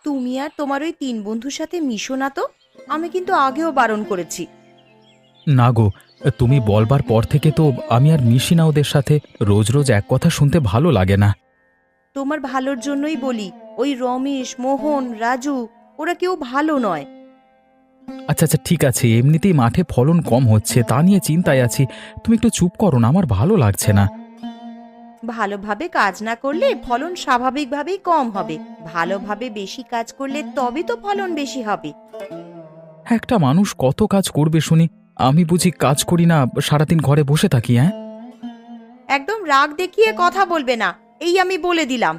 তুমি আর তোমার ওই ৩ বন্ধুর সাথে মিশো না তো। আমি কিন্তু আগেও বারণ করেছি। না গো, তুমি বলবার পর থেকে তো আমি আর মিশি না ওদের সাথে। রোজ রোজ এক কথা শুনতে ভালো লাগে না। তোমার ভালোর জন্যই বলি। ওই রমেশ, মোহন, রাজু ওরা কেউ ভালো নয়। আচ্ছা আচ্ছা, ঠিক আছে, এমনিতেই মাঠে ফলন কম হচ্ছে, তা নিয়ে চিন্তায় আছি। তুমি একটু চুপ করো না, আমার ভালো লাগছে না। ভালোভাবে কাজ না করলে ফলন স্বাভাবিকভাবেই কম হবে। ভালোভাবে বেশি কাজ করলে তবে তো ফলন বেশি হবে। একটা মানুষ কত কাজ করবে শুনি? আমি বুঝি কাজ করি না, সারাদিন ঘরে বসে থাকি? হ্যাঁ, একদম রাগ দেখিয়ে কথা বলবে না, এই আমি বলে দিলাম।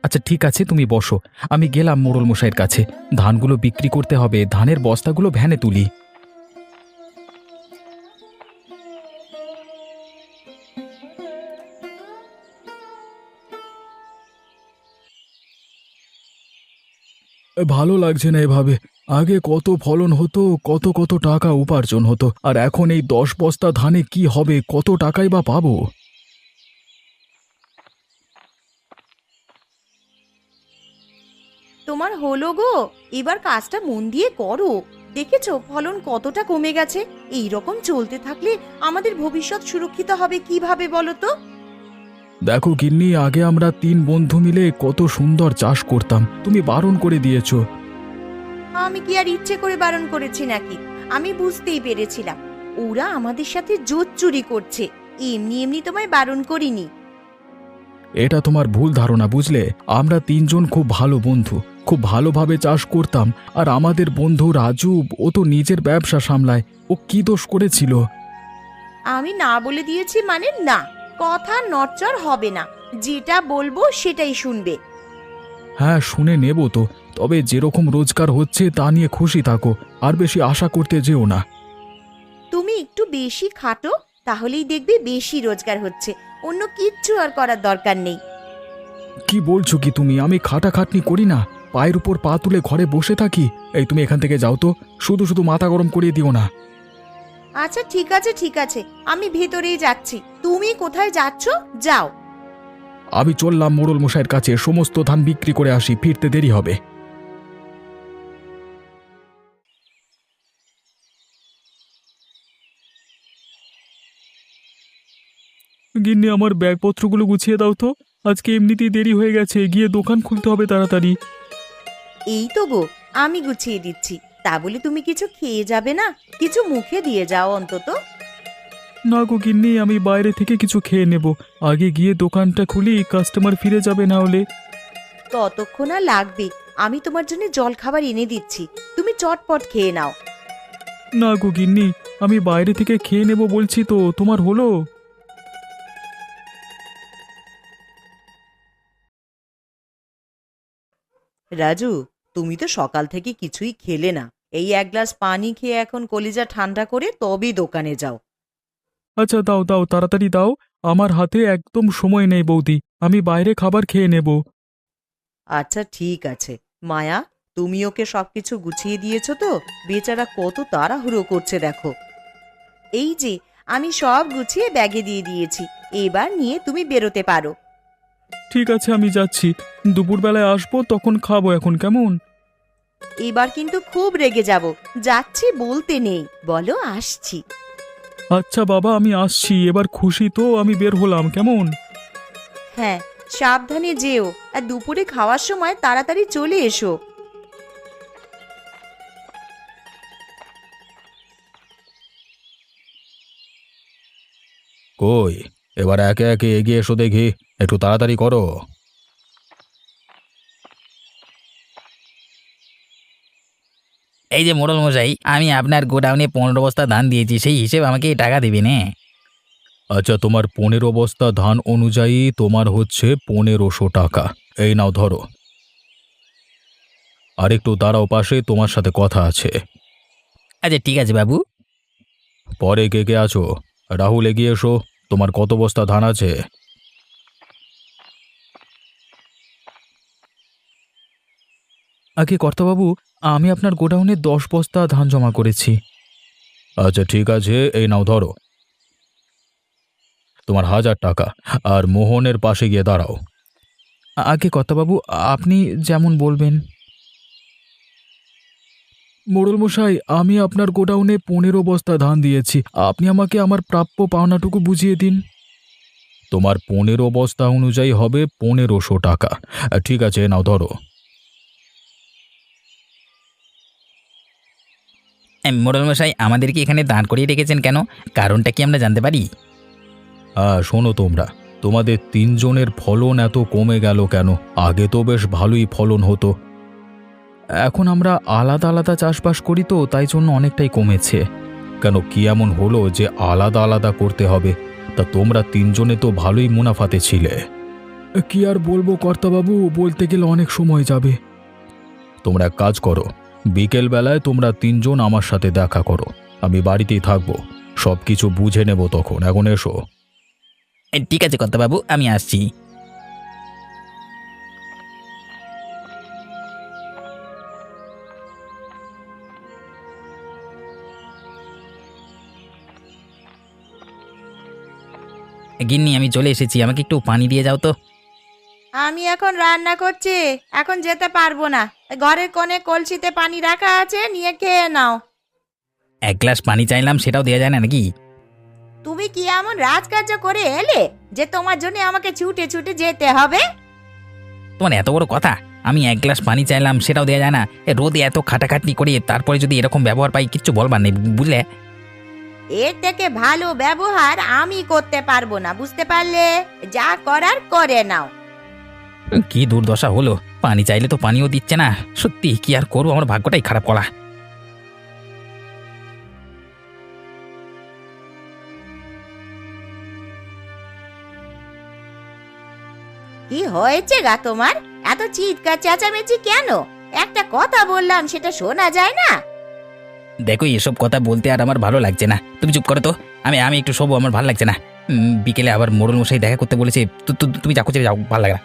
আচ্ছা ঠিক আছে, তুমি বসো। আমি গেলাম মোড়ল মশাইয়ের কাছে। ধানগুলো বিক্রি করতে হবে, ধানের বস্তাগুলো ভ্যানে তুলি। ভালো লাগছে না এভাবে। আগে কত ফলন হতো, কত কত টাকা উপার্জন হতো, আর এখন এই 10 বস্তা ধানে কি হবে, কত টাকাই বা পাবো? তোমার হলো গো, এবার কাজটা মন দিয়ে করো। দেখেছো ফলন কতটা কমে গেছে। এই রকম চলতে থাকলে আমাদের ভবিষ্যৎ সুরক্ষিত হবে কিভাবে বলো তো? দেখো গিন্নি, আগে আমরা 3 বন্ধু মিলে কত সুন্দর চাষ করতাম, তুমি বারণ করে দিয়েছো। আমি কি আর ইচ্ছে করে বারণ করেছি নাকি? আমি বুঝতেই পেরেছিলাম ওরা আমাদের সাথে জোট চুরি করছে। এমনি এমনি তোমায় বারণ করিনি। এটা তোমার ভুল ধারণা, বুঝলে? আমরা 3জন খুব ভালো বন্ধু, খুব ভালোভাবে চাষ করতাম। আর আমাদের বন্ধু রাজু, ও তো নিজের ব্যবসা সামলায়, ও কি দোষ করেছিল? আমি না বলে দিয়েছি মানে না, কথা নড়চড় হবে না। যেটা বলবো সেটাই শুনবে। হ্যাঁ, শুনে নেব তো। তবে যেরকম রোজগার হচ্ছে তা নিয়ে খুশি থাকো, আর বেশি আশা করতে যেও না। তুমি একটু বেশি খাটো, তাহলেই দেখবে বেশি রোজগার হচ্ছে। অন্য কিচ্ছু আর করার দরকার নেই। কি বলছো কি তুমি? আমি খাটাখাটনি করি না, পায়ের উপর পা তুলে ঘরে বসে থাকি? এই তুমি এখান থেকে যাও তো, শুধু শুধু মাথা গরম করিয়ে দিও না। আচ্ছা ঠিক আছে ঠিক আছে, আমি ভেতরেই যাচ্ছি। তুমি কোথায় যাচ্ছ? যাও। আমি চললাম মোড়ল মশাইয়ের কাছে, সমস্ত ধান বিক্রি করে আসি, ফিরতে দেরি হবে। গিন্নি, আমার ব্যাগপত্রগুলো গুছিয়ে দাও তো। আজকে এমনিতেই দেরি হয়ে গেছে, গিয়ে দোকান খুলতে হবে তাড়াতাড়ি। এই তো গো, আমি গুছিয়ে দিচ্ছি। তা বলে তুমি কিছু খেয়ে যাবে না? কিছু মুখে দিয়ে যাও অন্তত। না গো গিন্নি, আমি বাইরে থেকে কিছু খেয়ে নেব। আগে গিয়ে দোকানটা খুলি, কাস্টমার ফিরে যাবে না হলে। ততক্ষণ আর লাগবে। আমি তোমার জন্য জল খাবার এনে দিচ্ছি, তুমি চটপট খেয়ে নাও। না গো গিন্নি, আমি বাইরে থেকে খেয়ে নেব বলছি তো, তোমার হলো? রাজু, তুমি তো সকাল থেকে কিছুই খেলে না। এই 1 গ্লাস পানি খেয়ে এখন কলিজা ঠান্ডা করে তবেই দোকানে যাও। আচ্ছা দাও দাও, তাড়াতাড়ি দাও। আমার হাতে একদম সময় নেই বৌদি, আমি বাইরে খাবার খেয়ে নেব। আচ্ছা ঠিক আছে। মায়া, তুমি ওকে সবকিছু গুছিয়ে দিয়েছো তো? বেচারা কত তাড়াহুড়ো করছে দেখো। এই যে, আমি সব গুছিয়ে ব্যাগে দিয়ে দিয়েছি। এবার নিয়ে তুমি বেরোতে পারো। ঠিক আছে, আমি যাচ্ছি। দুপুরবেলায় আসবো, তখন খাবো, এখন কেমন? এবার কিন্তু খুব রেগে যাব। যাচ্ছি বলতে নেই, বলো আসছি। আচ্ছা বাবা, আমি আসছি। এবার খুশি তো? আমি বের হলাম, কেমন? হ্যাঁ, সাবধানে যেও। আর দুপুরে খাওয়ার সময় তাড়াতাড়ি চলে এসো। কই, এবার একে একে এগিয়ে এসো দেখি, একটু তাড়াতাড়ি করো। এই যে মোড়ল মশাই, আমি আপনার গোডাউনে 15 বস্তা ধান দিয়েছি, সেই হিসেবে আমাকে টাকা দিবেন? হ্যাঁ। আচ্ছা, তোমার 15 বস্তা ধান অনুযায়ী তোমার হচ্ছে 1500 টাকা। এই নাও ধরো। আর একটু দাঁড়াও পাশে, তোমার সাথে কথা আছে। আচ্ছা ঠিক আছে বাবু। পরে কে কে আছো? রাহুল, এগিয়ে এসো। তোমার কত বস্তা ধান আছে? আগে কর্তাবাবু, আমি আপনার গোডাউনে 10 বস্তা ধান জমা করেছি। আচ্ছা ঠিক আছে, এই নাও ধরো তোমার 1000 টাকা। আর মোহনের পাশে গিয়ে দাঁড়াও। আগে কর্তাবাবু, আপনি যেমন বলবেন। মোড়ল মশাই, আমি আপনার গোডাউনে 15 বস্তা ধান দিয়েছি। আপনি আমাকে আমার প্রাপ্য পাওনাটুকু বুঝিয়ে দিন। তোমার 15 বস্তা অনুযায়ী হবে 1500 টাকা। ঠিক আছে, নাও ধরো। মোড়ল মশাই, আমাদেরকে এখানে দাঁড় করিয়ে রেখেছেন কেন? কারণটা কি আমরা জানতে পারি? হ্যাঁ, শোনো তোমরা, তোমাদের 3জনের ফলন এত কমে গেল কেন? আগে তো বেশ ভালোই ফলন হতো। এখন আমরা আলাদা আলাদা চাষবাস করি তো, তাই জন্য অনেকটাই কমেছে। কেন, কি এমন হলো যে আলাদা আলাদা করতে হবে? তা তোমরা 3জনে তো ভালোই মুনাফাতে ছিলে। কি আর বলবো কর্তাবাবু, বলতে গেলে অনেক সময় যাবে। তোমরা এক কাজ করো, বিকেল বেলায় তোমরা 3জন আমার সাথে দেখা করো। আমি বাড়িতেই থাকবো, সব কিছু বুঝে নেব তখন। এখন এসো। ঠিক আছে কর্তাবাবু, আমি আসছি। গিন্নি, আমি চলে এসেছি, আমাকে একটু পানি দিয়ে যাও তো। আমি এখন রান্না করছি, এখন যেতে পারবো না। ঘরের কোণে কলসিতে পানি রাখা আছে, নিয়ে খেয়ে নাও। এক গ্লাস পানি চাইলাম, সেটাও দেওয়া যায় না নাকি? তুমি কি এমন রাজকার্য করে এলে যে তোমার জন্য আমাকে ছুটে ছুটে যেতে হবে? তোমার এত বড় কথা! আমি এক গ্লাস পানি চাইলাম, সেটাও দেওয়া যায় না? রোদে এত খাটাখাটনি করে তারপরে যদি এরকম ব্যবহার পাই, কিচ্ছু বলবার নেই, বুঝলে? এর থেকে ভালো ব্যবহার আমি করতে পারবো না, বুঝতে পারলে? যা করার করে নাও। কি দুর্দশা হলো! পানি চাইলে তো পানিও দিচ্ছে না। সত্যি কি আর করবো, আমার ভাগ্যটাই খারাপ করা। কি হয়েছে গা তোমার? এত চিৎকার চেঁচামেচি কেন? একটা কথা বললাম, সেটা শোনা যায় না? দেখো, এসব কথা বলতে আর আমার ভালো লাগছে না। তুমি চুপ করো তো। আমি একটু শোবো, আমার ভালো লাগছে না। বিকেলে আবার মোড়ল মশাই দেখা করতে বলেছে। তুমি যাও, যাও, ভালো লাগে না।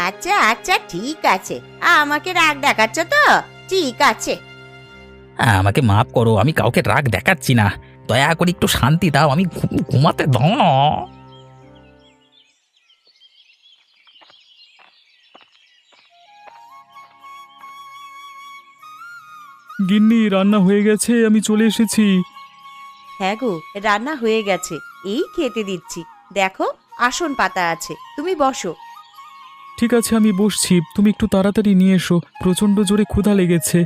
আচ্ছা আচ্ছা, ঠিক আছে। আমাকে রাগ দেখাচ্ছ তো? ঠিক আছে। আমাকে মাফ করো, আমি কাউকে রাগ দেখাচ্ছি না। দয়া করে একটু শান্তি দাও, আমি ঘুমাতে দাও না। গিন্নি, রান্না হয়ে গেছে, আমি চলে এসেছি। হ্যাঁ গো, রান্না হয়ে গেছে, এই খেতে দিচ্ছি। দেখো, আসন পাতা আছে, তুমি বসো। ঠিক আছে, আমি বসছি। তুমি একটু তাড়াতাড়ি নিয়ে এসো, প্রচণ্ড জোরে ক্ষুধা লেগেছে।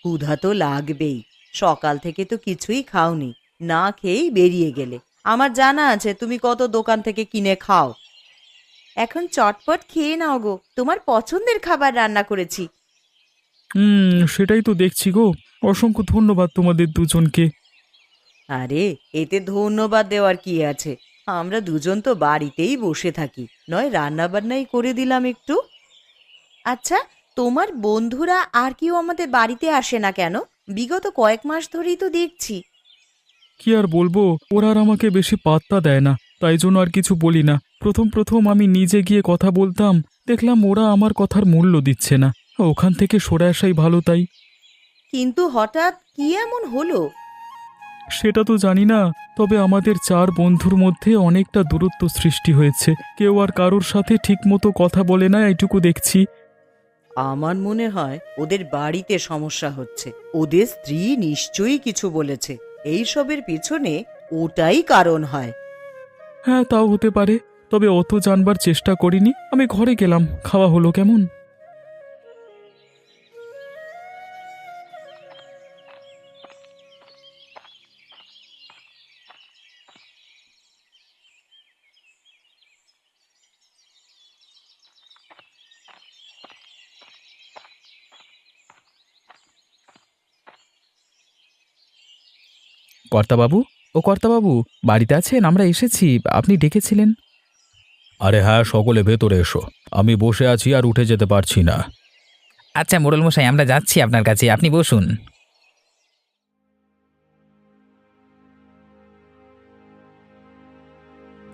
ক্ষুধা তো লাগবেই, সকাল থেকে তো কিছুই খাওনি, না খেয়েই বেরিয়ে গেলে। আমার জানা আছে তুমি কত দোকান থেকে কিনে খাও। এখন চটপট খেয়ে নাও গো, তোমার পছন্দের খাবার রান্না করেছি। সেটাই তো দেখছি গো। অসংখ্য ধন্যবাদ তোমাদের দুজনকে। আরে, এতে ধন্যবাদ দেওয়ার কি আছে? আমরা দুজন তো বাড়িতেই বসে থাকি, নয় রান্না বান্নাই করে দিলাম একটু। আচ্ছা, তোমার বন্ধুরা আর কেউ আমাদের বাড়িতে আসে না কেন? বিগত কয়েক মাস ধরেই তো দেখছি। কি আর বলবো, ওরা আর আমাকে বেশি পাত্তা দেয় না, তাই জন্য আর কিছু বলি না। প্রথম প্রথম আমি নিজে গিয়ে কথা বলতাম, দেখলাম ওরা আমার কথার মূল্য দিচ্ছে না। ওখান থেকে সরে আসাই ভালো তাই। কিন্তু হঠাৎ কি এমন হলো? সেটা তো জানি না, তবে আমাদের 4 বন্ধুর মধ্যে অনেকটা দূরত্ব সৃষ্টি হয়েছে। কেউ আর কারোর সাথে ঠিকমতো কথা বলে না, এইটুকু দেখছি। আমার মনে হয় ওদের বাড়িতে সমস্যা হচ্ছে, ওদের স্ত্রী নিশ্চয়ই কিছু বলেছে। এই সবের পিছনে ওটাই কারণ হয়। হ্যাঁ, তাও হতে পারে, তবে অত জানবার চেষ্টা করিনি। আমি ঘরে গেলাম, খাওয়া হলো কেমন? কর্তাবাবু, ও কর্তাবাবু, বাড়িতে আছেন? আমরা এসেছি, আপনি ডেকেছিলেন। আরে হ্যাঁ, সকলে ভেতরে এসো। আমি বসে আছি আর উঠে যেতে পারছি না। আচ্ছা মোড়ল মশাই, আমরা যাচ্ছি আপনার কাছে, আপনি বসুন।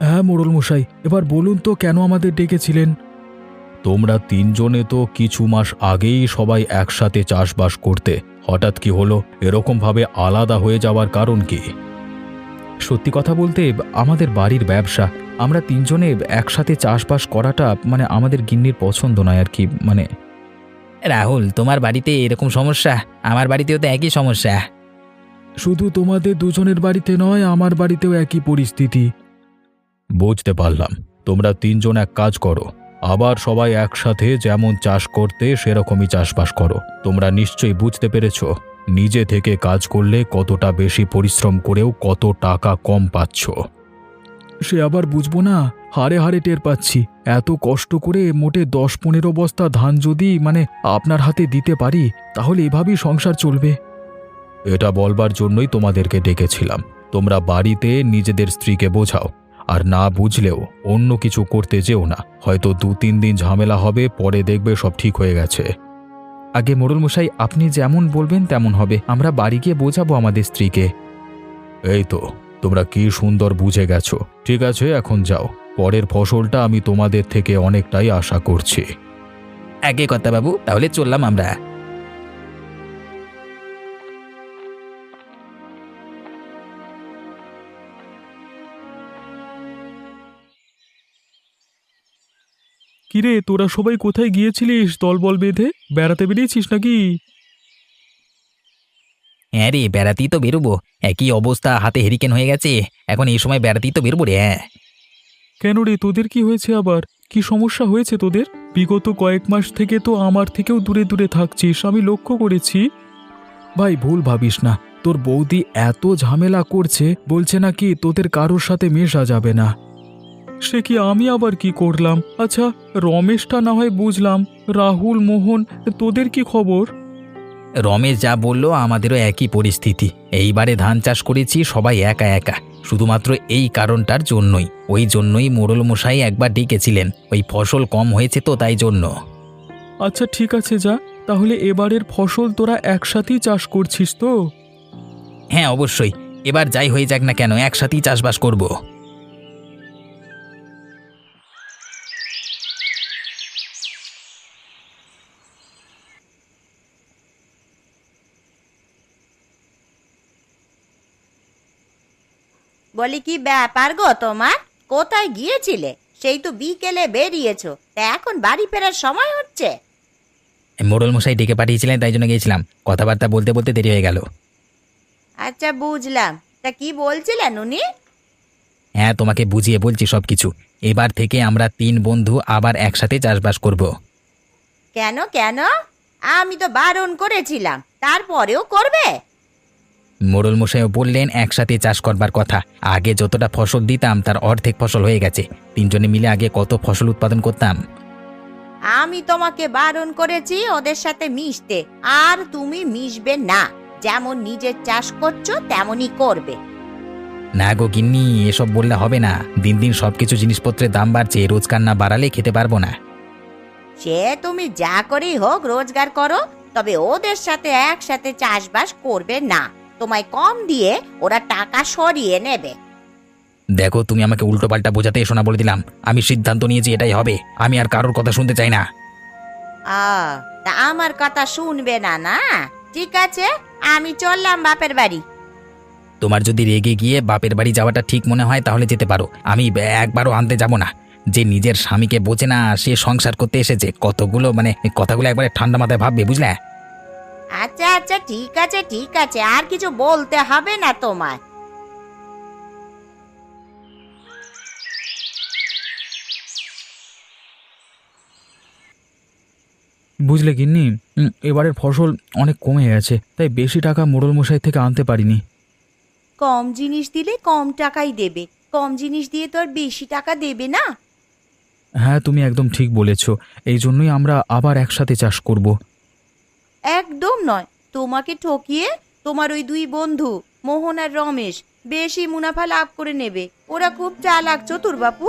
হ্যাঁ মোড়ল মশাই, এবার বলুন তো কেন আমাদের ডেকেছিলেন? তোমরা তিনজনে তো কিছু মাস আগেই সবাই একসাথে চাষবাস করতে, হঠাৎ কি হলো? এরকম ভাবে আলাদা হয়ে যাওয়ার কারণ কি? সত্যি কথা বলতে আমাদের বাড়ির ব্যবসা, আমরা তিনজনে একসাথে চাষবাস করাটা মানে আমাদের গিন্নির পছন্দ নয় আর কি। মানে রাহুল, তোমার বাড়িতে এরকম সমস্যা, আমার বাড়িতেও তো একই সমস্যা। শুধু তোমাদের দুজনের বাড়িতে নয়, আমার বাড়িতেও একই পরিস্থিতি। বুঝতে পারলাম। তোমরা তিনজন এক কাজ করো, আবার সবাই একসাথে যেমন চাষ করতে সেরকমই চাষবাস করো। তোমরা নিশ্চয়ই বুঝতে পেরেছ নিজে থেকে কাজ করলে কতটা বেশি পরিশ্রম করেও কত টাকা কম পাচ্ছ। সে আবার বুঝবো না, হারে হারে টের পাচ্ছি। এত কষ্ট করে মোটে 10-15 বস্তা ধান যদি মানে আপনার হাতে দিতে পারি, তাহলে এভাবেই সংসার চলবে। এটা বলবার জন্যই তোমাদেরকে ডেকেছিলাম। তোমরা বাড়িতে নিজেদের স্ত্রীকে বোঝাও, আর না বুঝলেও অন্য কিছু করতে যেও না। হয়তো 2-3 দিন ঝামেলা হবে, পরে দেখবে সব ঠিক হয়ে গেছে। আগে মোড়ল মশাই, আপনি যেমন বলবেন তেমন হবে। আমরা বাড়ি গিয়ে বোঝাবো আমাদের স্ত্রীকে। এই তো, তোমরা কি সুন্দর বুঝে গেছো। ঠিক আছে, এখন যাও। পরের ফসলটা আমি তোমাদের থেকে অনেকটাই আশা করছি। আগে কথা বাবু, তাহলে চললাম আমরা। কিরে, তোরা সবাই কোথায় গিয়েছিলিস দলবল বেঁধে? বেড়াতে বেরিয়েছিস নাকি? হ্যাঁ রে, বেড়াতেই তো বেরোবো। একই অবস্থা, হাতে হেরিকেন হয়ে গেছে। এখন এই সময় বেড়াতেই তো বেরোবো রে। হ্যাঁ, কেন রে, তোদের কি হয়েছে আবার? কি সমস্যা হয়েছে তোদের? বিগত কয়েক মাস থেকে তো আমার থেকেও দূরে দূরে থাকছিস, আমি লক্ষ্য করেছি। ভাই, ভুল ভাবিস না। তোর বৌদি এত ঝামেলা করছে, বলছে নাকি তোদের কারোর সাথে মেশা যাবে না। সে কি, আমি আবার কি করলাম? আচ্ছা, রমেশটা না হয় বুঝলাম, রাহুল, মোহন, তোদের কি খবর? রমেশ যা বললো আমাদেরও একই পরিস্থিতি। এইবারে ধান চাষ করেছি সবাই একা একা, শুধুমাত্র এই কারণটার জন্যই। ওই জন্যই মোড়ল মশাই একবার ডেকেছিলেন, ওই ফসল কম হয়েছে তো তাই জন্য। আচ্ছা ঠিক আছে, যা। তাহলে এবারের ফসল তোরা একসাথেই চাষ করছিস তো? হ্যাঁ অবশ্যই, এবার যাই হয়ে যাক না কেন একসাথেই চাষবাস করব। বলি, কি ব্যাপার গো তোমার? কোথায় গিয়েছিলে? সেই তো বিকেলে বেরিয়েছো, তা এখন বাড়ি ফেরার সময় হচ্ছে। মোড়ল মশাই ডেকে পাঠিয়েছিলেন, তাই জন্য গিয়েছিলাম। কথাবার্তা বলতে বলতে দেরি হয়ে গেল। আচ্ছা, বুঝলাম। তা কি বলছিলেন উনি? হ্যাঁ, তোমাকে বুঝিয়ে বলছি সবকিছু। এবার থেকে আমরা 3 বন্ধু আবার একসাথে চাষবাস করব। কেন কেন? আমি তো বারণ করেছিলাম, তারপরেও করবে? মোড়ল মশাইও বললেন একসাথে চাষ করবার কথা। আগে যতটা ফসল দিতাম তার অর্ধেক ফসল হয়ে গেছে। 3 জনে মিলে আগে কত ফসল উৎপাদন করতাম। আমি তোমাকে বারণ করেছি ওদের সাথে মিশতে, আর তুমি মিশবে না। যেমন নিজের চাষ করছো তেমনই করবে। না গো গিন্নি, এসব বললে হবে না। দিন দিন সবকিছু জিনিসপত্রের দাম বাড়ছে, রোজগার না বাড়ালে খেতে পারবো না। সে তুমি যা করেই হোক রোজগার করো, তবে ওদের সাথে একসাথে চাষবাস করবে না। তোমায় কম দিয়ে ওরা টাকা সরিয়ে নেবে। দেখো, তুমি আমাকে উল্টো পাল্টা বোঝাতে এসো না, বলে দিলাম। আমি সিদ্ধান্ত নিয়েছি, এটাই হবে। আমি আর কারোর কথা শুনতে চাই না। তা আমার কথা শুনবে না? না, ঠিক আছে, আমি চললাম বাপের বাড়ি। তোমার যদি রেগে গিয়ে বাপের বাড়ি যাওয়াটা ঠিক মনে হয় তাহলে যেতে পারো। আমি একবারও আনতে যাব না। যে নিজের স্বামীকে বোঝে না, সে সংসার করতে এসেছে। কতগুলো মানে কথাগুলো একবারে ঠান্ডা মাথায় ভাববে, বুঝলে? আচ্ছা আচ্ছা, ঠিক আছে ঠিক আছে, আর কিছু বলতে হবে না তোমায়। বুঝলে গিন্নি, এবারের ফসল অনেক কমে গেছে, তাই বেশি টাকা মোড়ল মশাই থেকে আনতে পারিনি। কম জিনিস দিলে কম টাকাই দেবে, কম জিনিস দিয়ে তো আর বেশি টাকা দেবে না। হ্যাঁ, তুমি একদম ঠিক বলেছ। এই জন্যই আমরা আবার একসাথে চাষ করব। একদম নয়, তোমাকে ঠকিয়ে তোমার ওই 2 বন্ধু মোহন আর রমেশ বেশি মুনাফা লাভ করে নেবে। ওরা খুব চালাক চতুর বাপু।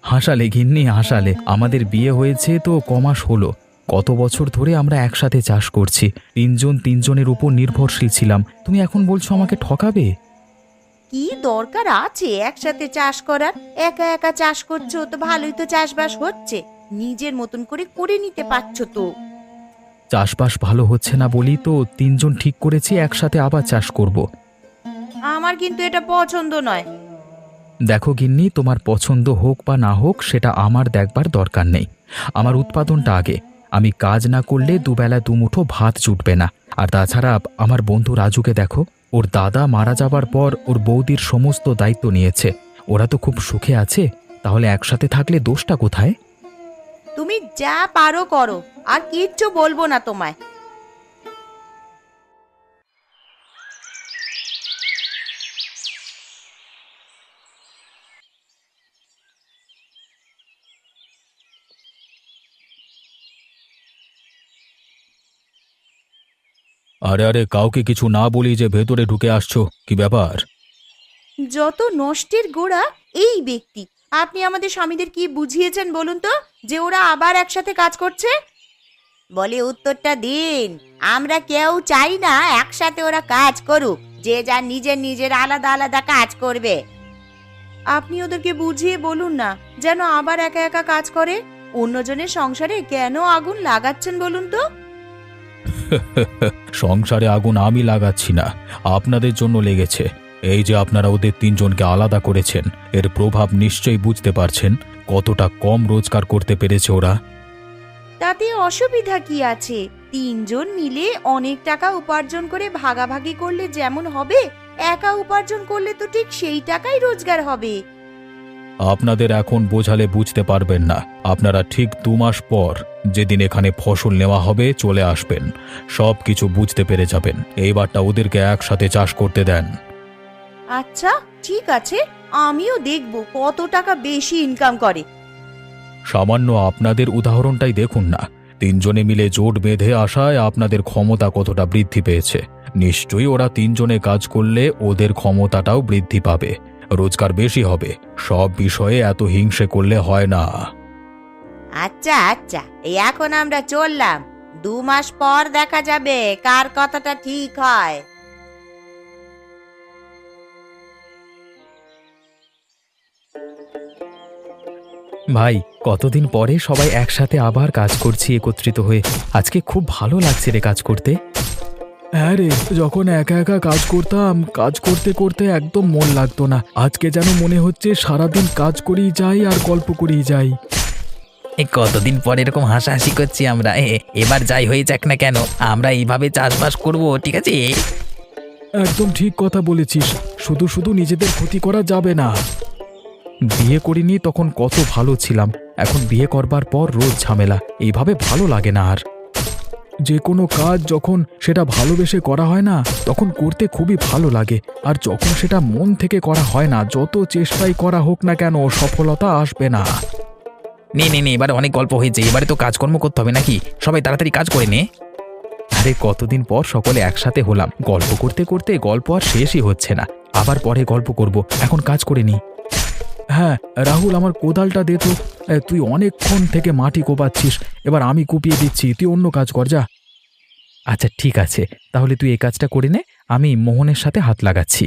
হাসালে গিন্নি, হাসালে। আমাদের বিয়ে হয়েছে তো কমাস হলো। কত বছর ধরে আমরা একসাথে চাষ করছি, 3 জন 3 জনের উপর নির্ভরশীল ছিলাম। তুমি এখন বলছো আমাকে ঠকাবে? কি দরকার আছে একসাথে চাষ করার? একা একা চাষ করছো তো ভালোই তো চাষবাস হচ্ছে। নিজের মতন করে করে নিতে পারছো তো। চাষবাস ভালো হচ্ছে না বলি তো তিনজন ঠিক করেছি একসাথে আবার চাষ করব। আমার কিন্তু এটা পছন্দ নয়। দেখো গিন্নি, তোমার পছন্দ হোক বা না হোক সেটা আমার দেখবার দরকার নেই। আমার উৎপাদনটা আগে। আমি কাজ না করলে দুবেলা দুমুঠো ভাত জুটবে না। আর তাছাড়া আমার বন্ধু রাজুকে দেখো, ওর দাদা মারা যাবার পর ওর বৌদির সমস্ত দায়িত্ব নিয়েছে। ওরা তো খুব সুখে আছে, তাহলে একসাথে থাকলে দোষটা কোথায়? তুমি যা পারো করো, আর কিচ্ছু বলবো না তোমায়। আরে আরে, কাউকে কিছু না বলি যে ভেতরে ঢুকে আসছো, কি ব্যাপার? যত নষ্টের গোড়া এই ব্যক্তি। আপনি আমাদের স্বামীদের কি বুঝিয়েছেন বলুন তো, যে ওরা আবার একসাথে কাজ করছে? বলে উত্তরটা দিন। আমরা কেউ চাই না একসাথে ওরা কাজ করুক, যে যা নিজের নিজের আলাদা আলাদা কাজ করবে। আপনি ওদেরকে বুঝিয়ে বলুন না যেন আবার একা একা কাজ করে। অন্যজনের সংসারে কেন আগুন লাগাচ্ছেন বলুন তো? সংসারে আগুন আমি লাগাচ্ছি না, আপনাদের জন্য লেগেছে। এই যে আপনারা ওদের তিনজনকে আলাদা করেছেন, এর প্রভাব নিশ্চয়ই বুঝতে পারছেন কতটা কম রোজগার করতে পেরেছে ওরা। তাতে অসুবিধা কি আছে? তিনজন মিলে অনেক টাকা উপার্জন করে ভাগাভাগি করলে যেমন হবে, একা উপার্জন করলে তো ঠিক সেই টাকাই রোজগার হবে। আপনাদের এখন বোঝালে বুঝতে পারবেন না। আপনারা ঠিক 2 মাস পর যেদিন এখানে ফসল নেওয়া হবে চলে আসবেন, সব কিছু বুঝতে পেরে যাবেন। এইবারটা ওদেরকে একসাথে চাষ করতে দেন। আচ্ছা ঠিক আছে, আমিও দেখব কত টাকা বেশি ইনকাম করে। সামান্য আপনাদের উদাহরণটাই দেখুন না, তিনজনে মিলে জোট বেঁধে আসায় আপনাদের ক্ষমতা কতটা বৃদ্ধি পেয়েছে। নিশ্চয়ই ওরা তিনজনে কাজ করলে ওদের ক্ষমতাটাও বৃদ্ধি পাবে, রোজগার বেশি হবে। সব বিষয়ে এত হিংসে করলে হয় না। আচ্ছা আচ্ছা, এই এখন আমরা চললাম। 2 মাস পর দেখা যাবে কার কথাটা ঠিক হয়। ভাই, কতদিন পরে সবাই একসাথে আবার কাজ করছি একত্রিত হয়ে। আজকে খুব ভালো লাগছে রে কাজ করতে। হ্যাঁ রে, যখন একা একা কাজ করতাম, কাজ করতে করতে একদম মন লাগতো না। আজকে যেন মনে হচ্ছে সারাদিন কাজ করেই যাই আর গল্প করেই যাই। কতদিন পর এরকম হাসাহাসি করছি আমরা। এবার যাই হয়ে যাক না কেন, আমরা এইভাবে চাষবাস করব, ঠিক আছে? একদম ঠিক কথা বলেছিস। শুধু শুধু নিজেদের ক্ষতি করা যাবে না। বিয়ে করিনি তখন কত ভালো ছিলাম, এখন বিয়ে করবার পর রোজ ঝামেলা। এইভাবে ভালো লাগে না আর। যে কোনো কাজ যখন সেটা ভালোবেসে করা হয় না, তখন করতে খুবই ভালো লাগে। আর যখন সেটা মন থেকে করা হয় না, যত চেষ্টাই করা হোক না কেন সফলতা আসবে না। নে নে নে, এবার অনেক গল্প হয়েছে, এবারে তো কাজকর্ম করতে হবে নাকি? সবাই তাড়াতাড়ি কাজ করে নে। আরে কতদিন পর সকলে একসাথে হলাম, গল্প করতে করতে গল্প আর শেষই হচ্ছে না। আবার পরে গল্প করব, এখন কাজ করে নি। হ্যাঁ রাহুল, আমার কোদালটা দে তো। তুই অনেকক্ষণ থেকে মাটি কোপাচ্ছিস, এবার আমি কুপিয়ে দিচ্ছি, তুই অন্য কাজ কর যা। আচ্ছা ঠিক আছে, তাহলে তুই এই কাজটা করে নে, আমি মোহনের সাথে হাত লাগাচ্ছি।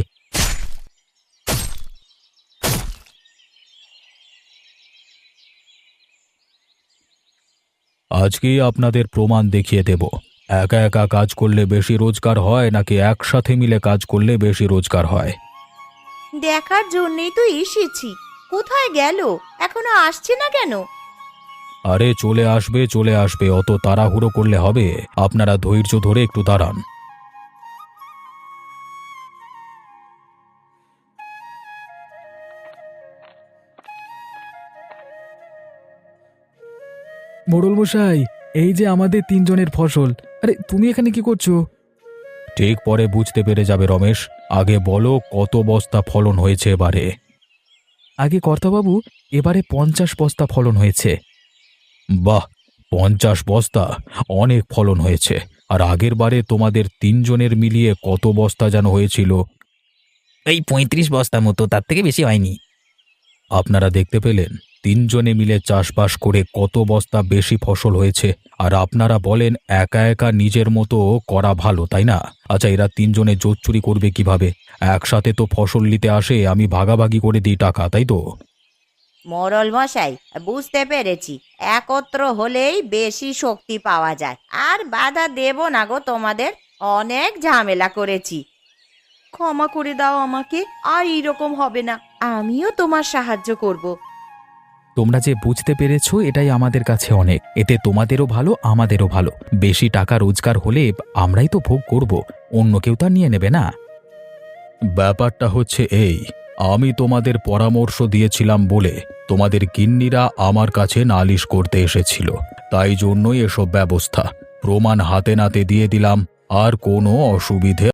আজকেই আপনাদের প্রমাণ দেখিয়ে দেব, একা একা কাজ করলে বেশি রোজগার হয় নাকি একসাথে মিলে কাজ করলে বেশি রোজগার হয়। দেখার জন্যই তো এসেছি। কোথায় গেল? এখনো আসছে না কেন? আরে চলে আসবে চলে আসবে, অত তাড়াহুড়ো করলে হবে? আপনারা ধৈর্য ধরে একটু দাঁড়ান। মোড়ল মশাই, এই যে আমাদের তিনজনের ফসল। আরে তুমি এখানে কি করছো? ঠিক পরে বুঝতে পেরে যাবে রমেশ। আগে বলো কত বস্তা ফলন হয়েছে এবারে? আগে কর্তাবাবু, এবারে 50 বস্তা ফলন হয়েছে। বাহ, 50 বস্তা অনেক ফলন হয়েছে। আর আগের বারে তোমাদের তিনজনের মিলিয়ে কত বস্তা যেন হয়েছিল? এই 35 বস্তা মতো, তার থেকে বেশি হয়নি। আপনারা দেখতে পেলেন তিনজনে মিলে চাষবাস করে কত বস্তা বেশি ফসল হয়েছে। আর আপনারা বলেন একা একা নিজের মতো করা ভালো, তাই না? আচ্ছা, এরা তিনজনে জোট চুরি করবে কিভাবে? একসাথে তো ফসল নিতে আসে, আমি ভাগাভাগি করে দিই টাকা, তাই তো? মোড়ল মশাই, বুঝতে পেরেছি, একত্র হলেই বেশি শক্তি পাওয়া যায়। আর বাধা দেব না গো তোমাদের, অনেক ঝামেলা করেছি। ক্ষমা করে দাও আমাকে, আর এইরকম হবে না। আমিও তোমার সাহায্য করব। তোমরা যে বুঝতে পেরেছো এটাই আমাদের কাছে অনেক। এতে তোমাদেরও ভালো, আমাদেরও ভালো। বেশি টাকা রোজগার হলে আমরাই তো ভোগ করব, অন্য কেউ তা নিয়ে নেবে না। ব্যাপারটা হচ্ছে এই, আমি তোমাদের পরামর্শ দিয়েছিলাম বলে তোমাদের গিন্নিরা আমার কাছে নালিশ করতে এসেছিল, তাই জন্যই এসব ব্যবস্থা। প্রমাণ হাতে নাতে দিয়ে দিলাম, আর কোনো অসুবিধে